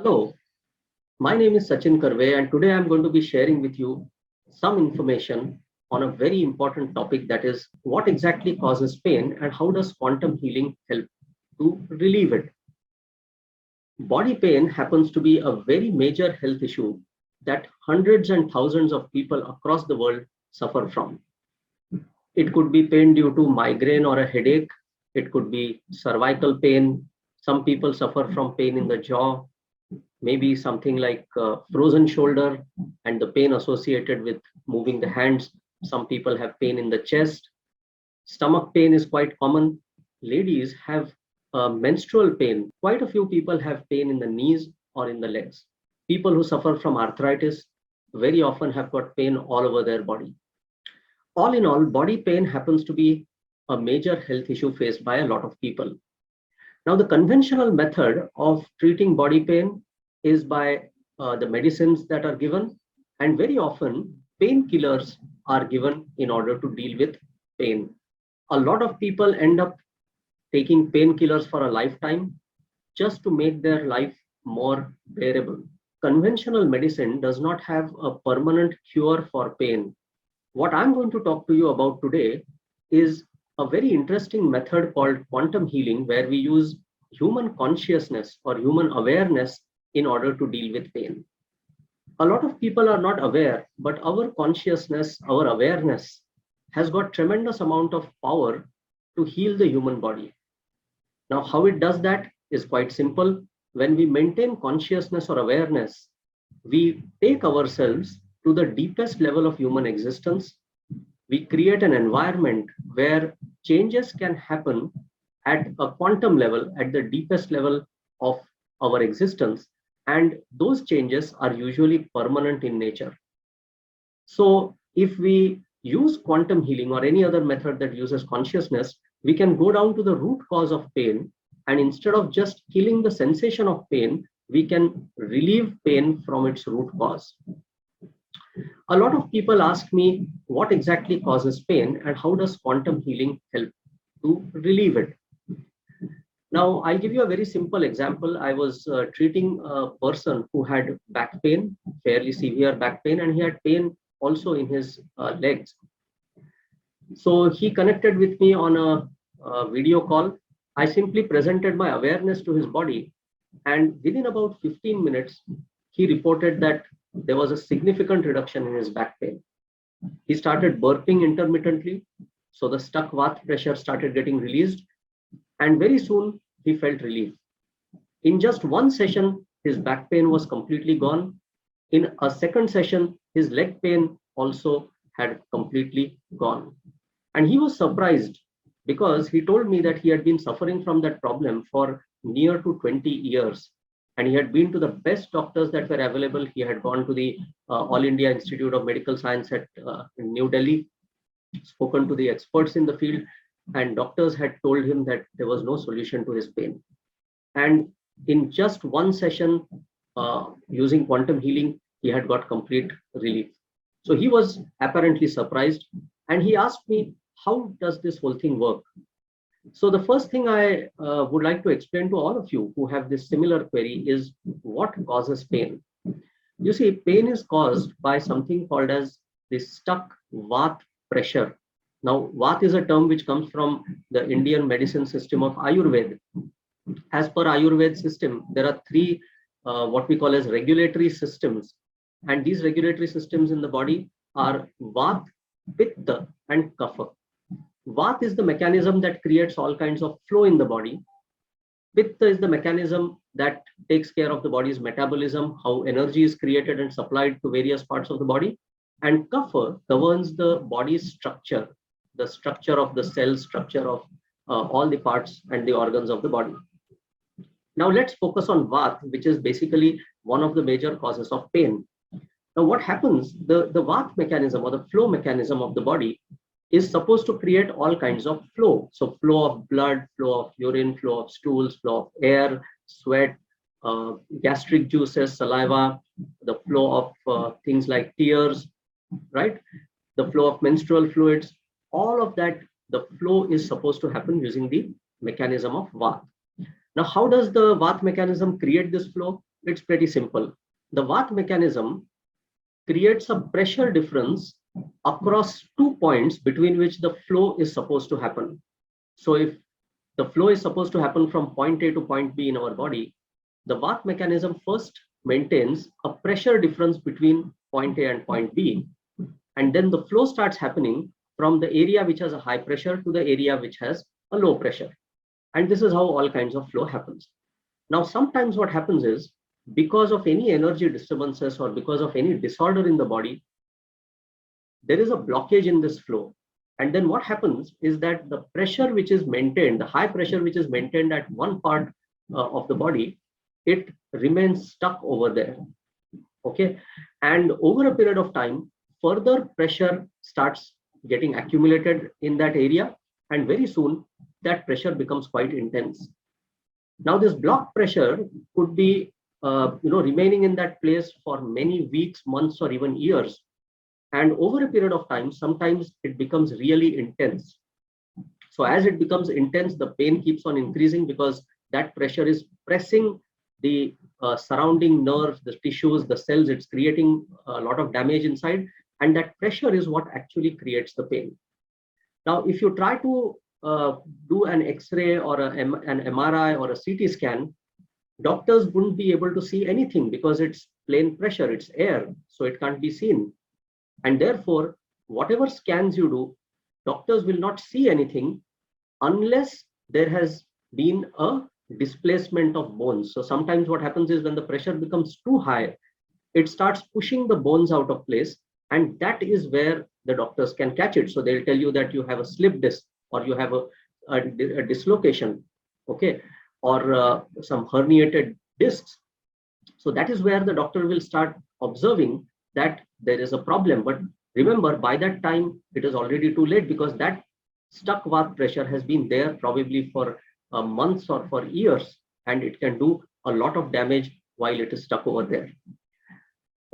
Hello, my name is Sachin Karve, and today I'm going to be sharing with you some information on a very important topic, that is, what exactly causes pain and how does quantum healing help to relieve it. Body pain happens to be a very major health issue that hundreds and thousands of people across the world suffer from. It could be pain due to migraine or a headache, it could be cervical pain. Some people suffer from pain in the jaw, maybe something like frozen shoulder and the pain associated with moving the hands. Some people have pain in the chest. Stomach pain is quite common. Ladies have menstrual pain. Quite a few people have pain in the knees or in the legs. People who suffer from arthritis very often have got pain all over their body. All in all, body pain happens to be a major health issue faced by a lot of people. Now, the conventional method of treating body pain is by the medicines that are given, and very often painkillers are given in order to deal with pain. A lot of people end up taking painkillers for a lifetime just to make their life more bearable. Conventional medicine does not have a permanent cure for pain. What I'm going to talk to you about today is a very interesting method called quantum healing, where we use human consciousness or human awareness in order to deal with pain. A lot of people are not aware, but our consciousness, our awareness has got tremendous amount of power to heal the human body. Now, how it does that is quite simple. When we maintain consciousness or awareness, we take ourselves to the deepest level of human existence. We create an environment where changes can happen at a quantum level, at the deepest level of our existence, and those changes are usually permanent in nature. So, if we use quantum healing or any other method that uses consciousness, we can go down to the root cause of pain, and instead of just killing the sensation of pain, we can relieve pain from its root cause. A lot of people ask me what exactly causes pain and how does quantum healing help to relieve it. Now, I'll give you a very simple example. I was treating a person who had back pain, fairly severe back pain, and he had pain also in his legs. So he connected with me on a video call. I simply presented my awareness to his body, and within about 15 minutes, he reported that there was a significant reduction in his back pain. He started burping intermittently, so the stuck vat pressure started getting released, and very soon he felt relief. In just one session, his back pain was completely gone. In a second session, his leg pain also had completely gone. And he was surprised because he told me that he had been suffering from that problem for near to 20 years. And he had been to the best doctors that were available. He had gone to the All India Institute of Medical Science at in New Delhi, spoken to the experts in the field, and doctors had told him that there was no solution to his pain. And in just one session, using quantum healing, he had got complete relief. So he was apparently surprised, and he asked me, how does this whole thing work? So the first thing I would like to explain to all of you who have this similar query is what causes pain. You see, pain is caused by something called as the stuck vat pressure. Now, vat is a term which comes from the Indian medicine system of Ayurveda. As per Ayurveda system, there are three what we call as regulatory systems, and these regulatory systems in the body are vat, pitta, and kapha. Vat is the mechanism that creates all kinds of flow in the body. Pitta is the mechanism that takes care of the body's metabolism, how energy is created and supplied to various parts of the body. And kapha governs the body's structure, the structure of the cell, structure of all the parts and the organs of the body. Now let's focus on vat, which is basically one of the major causes of pain. Now what happens, the vat mechanism or the flow mechanism of the body is supposed to create all kinds of flow. So flow of blood, flow of urine, flow of stools, flow of air, sweat, gastric juices, saliva, the flow of things like tears, right? The flow of menstrual fluids, all of that, the flow is supposed to happen using the mechanism of vat. Now, how does the vat mechanism create this flow? It's pretty simple. The Vata mechanism creates a pressure difference across 2 points between which the flow is supposed to happen. So if the flow is supposed to happen from point A to point B in our body, the Vata mechanism first maintains a pressure difference between point A and point B, and then the flow starts happening from the area which has a high pressure to the area which has a low pressure. And this is how all kinds of flow happens. Now, sometimes what happens is, because of any energy disturbances or because of any disorder in the body, there is a blockage in this flow. And then what happens is that the pressure which is maintained, the high pressure which is maintained at one part of the body, it remains stuck over there. Okay. And over a period of time, further pressure starts getting accumulated in that area. And very soon that pressure becomes quite intense. Now, this block pressure could be remaining in that place for many weeks, months, or even years. And over a period of time, sometimes it becomes really intense. So as it becomes intense, the pain keeps on increasing because that pressure is pressing the surrounding nerves, the tissues, the cells. It's creating a lot of damage inside. And that pressure is what actually creates the pain. Now, if you try to do an X-ray or an MRI or a CT scan, doctors wouldn't be able to see anything because it's plain pressure, it's air, so it can't be seen. And therefore, whatever scans you do, doctors will not see anything unless there has been a displacement of bones. So sometimes what happens is when the pressure becomes too high, it starts pushing the bones out of place, and that is where the doctors can catch it. So they'll tell you that you have a slip disc or you have a dislocation, okay, or some herniated discs. So that is where the doctor will start observing that there is a problem. But remember, by that time, it is already too late because that stuck Vata pressure has been there probably for months or for years, and it can do a lot of damage while it is stuck over there.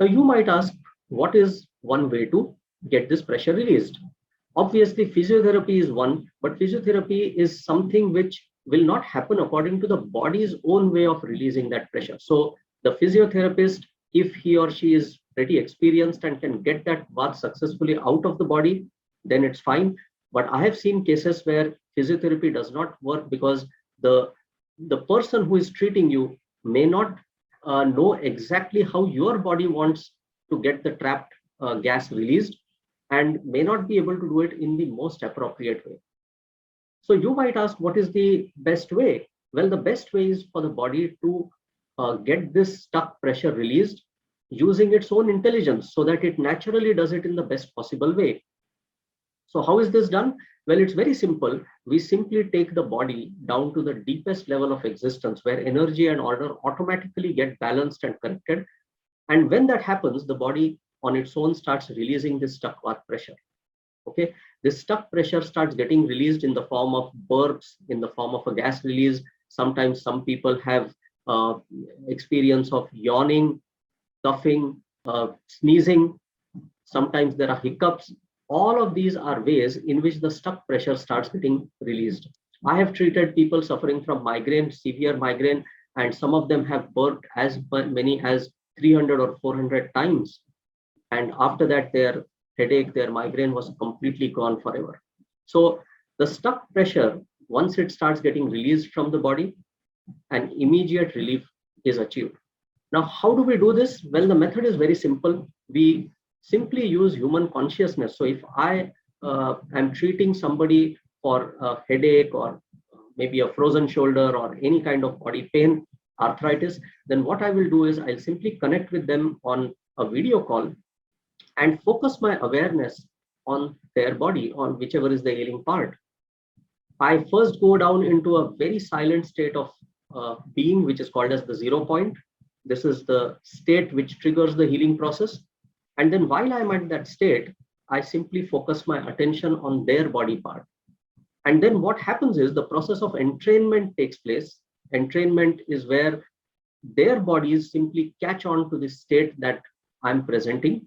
Now, you might ask, what is one way to get this pressure released? Obviously, physiotherapy is one, but physiotherapy is something which will not happen according to the body's own way of releasing that pressure. So the physiotherapist, if he or she is pretty experienced and can get that Vata successfully out of the body, then it's fine. But I have seen cases where physiotherapy does not work because the person who is treating you may not know exactly how your body wants to get the trapped gas released, and may not be able to do it in the most appropriate way. So you might ask, what is the best way? Well, the best way is for the body to get this stuck pressure released using its own intelligence so that it naturally does it in the best possible way. So how is this done? Well, it's very simple. We simply take the body down to the deepest level of existence where energy and order automatically get balanced and corrected. And when that happens, the body on its own starts releasing this stuck Vata pressure. Okay, this stuck pressure starts getting released in the form of burps, in the form of a gas release. Sometimes some people have experience of yawning, coughing, sneezing. Sometimes there are hiccups. All of these are ways in which the stuck pressure starts getting released. I have treated people suffering from migraine, severe migraine, and some of them have burped as many as 300 or 400 times. And after that, their headache, their migraine was completely gone forever. So the stuck pressure, once it starts getting released from the body, an immediate relief is achieved. Now, how do we do this? Well, the method is very simple. We simply use human consciousness. So if I am treating somebody for a headache or maybe a frozen shoulder or any kind of body pain, arthritis, then what I will do is I'll simply connect with them on a video call and focus my awareness on their body, on whichever is the ailing part. I first go down into a very silent state of being, which is called as the 0 point. This is the state which triggers the healing process. And then while I'm at that state, I simply focus my attention on their body part. And then what happens is the process of entrainment takes place. Entrainment is where their bodies simply catch on to the state that I'm presenting.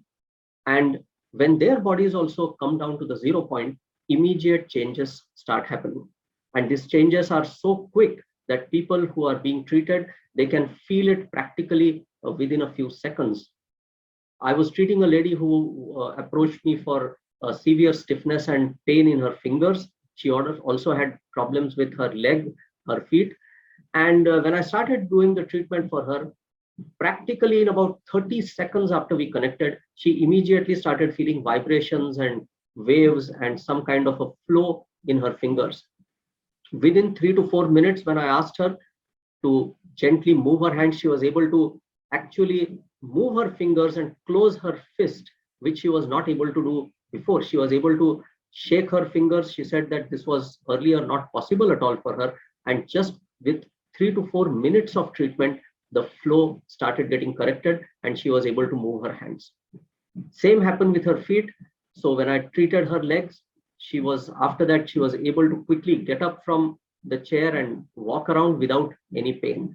And when their bodies also come down to the 0 point, immediate changes start happening. And these changes are so quick that people who are being treated, they can feel it practically within a few seconds. I was treating a lady who approached me for severe stiffness and pain in her fingers. She also had problems with her leg, her feet. And when I started doing the treatment for her, practically in about 30 seconds after we connected, she immediately started feeling vibrations and waves and some kind of a flow in her fingers. Within 3 to 4 minutes, when I asked her to gently move her hand, she was able to actually move her fingers and close her fist, which she was not able to do before. She was able to shake her fingers. She said that this was earlier not possible at all for her. And just with 3 to 4 minutes of treatment, the flow started getting corrected and she was able to move her hands. Same happened with her feet. So when I treated her legs, after that, she was able to quickly get up from the chair and walk around without any pain.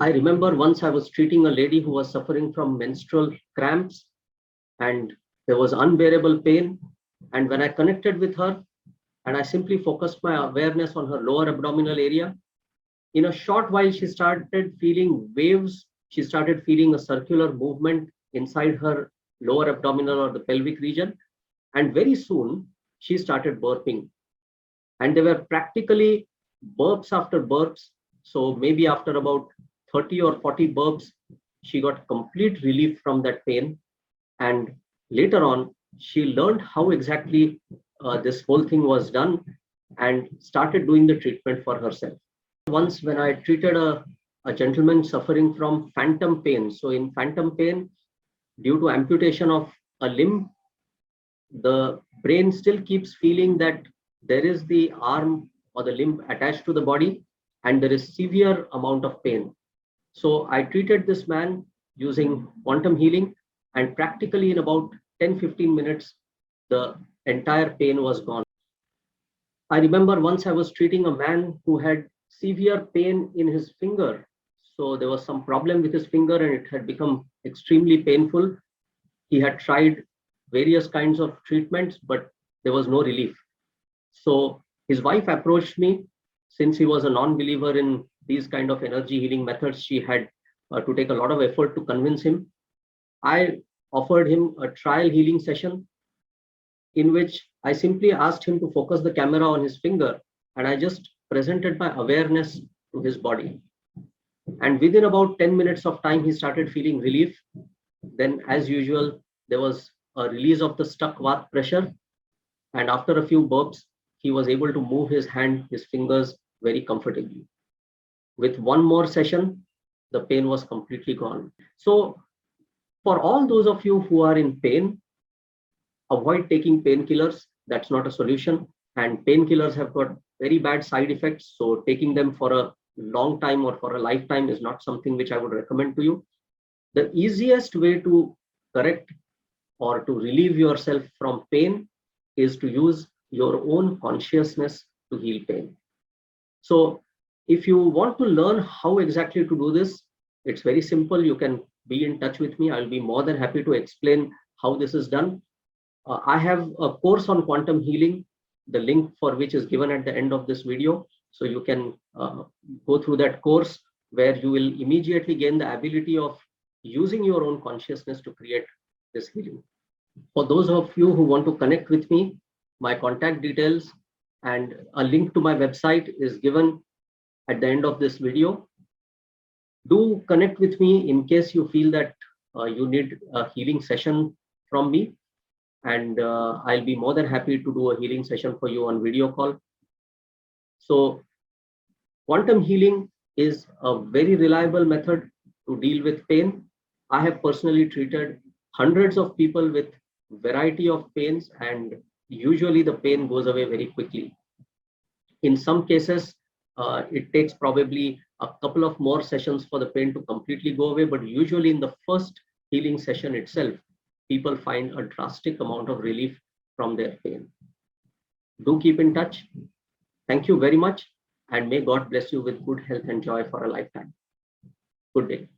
I remember once I was treating a lady who was suffering from menstrual cramps and there was unbearable pain. And when I connected with her and I simply focused my awareness on her lower abdominal area, in a short while, she started feeling waves. She started feeling a circular movement inside her lower abdominal or the pelvic region. And very soon, she started burping. And they were practically burps after burps. So maybe after about 30 or 40 burps, she got complete relief from that pain. And later on, she learned how exactly this whole thing was done and started doing the treatment for herself. Once when I treated a gentleman suffering from phantom pain. So in phantom pain, due to amputation of a limb, the brain still keeps feeling that there is the arm or the limb attached to the body and there is severe amount of pain. So I treated this man using quantum healing and practically in about 10-15 minutes, the entire pain was gone. I remember once I was treating a man who had severe pain in his finger. So there was some problem with his finger and it had become extremely painful. He had tried various kinds of treatments, but there was no relief. So his wife approached me. Since he was a non-believer in these kind of energy healing methods, she had to take a lot of effort to convince him. I offered him a trial healing session in which I simply asked him to focus the camera on his finger and I just presented my awareness to his body. And within about 10 minutes of time, he started feeling relief. Then, as usual, there was a release of the stuck vat pressure. And after a few burps, he was able to move his hand, his fingers very comfortably. With one more session, the pain was completely gone. So, for all those of you who are in pain, avoid taking painkillers. That's not a solution. And painkillers have got very bad side effects. So taking them for a long time or for a lifetime is not something which I would recommend to you. The easiest way to correct or to relieve yourself from pain is to use your own consciousness to heal pain. So if you want to learn how exactly to do this, it's very simple. You can be in touch with me. I'll be more than happy to explain how this is done. I have a course on quantum healing, the link for which is given at the end of this video. So you can go through that course where you will immediately gain the ability of using your own consciousness to create this healing. For those of you who want to connect with me, my contact details and a link to my website is given at the end of this video. Do connect with me in case you feel that you need a healing session from me. And I'll be more than happy to do a healing session for you on video call. So quantum healing is a very reliable method to deal with pain. I have personally treated hundreds of people with variety of pains and usually the pain goes away very quickly. In some cases, it takes probably a couple of more sessions for the pain to completely go away, but usually in the first healing session itself, people find a drastic amount of relief from their pain. Do keep in touch. Thank you very much, and may God bless you with good health and joy for a lifetime. Good day.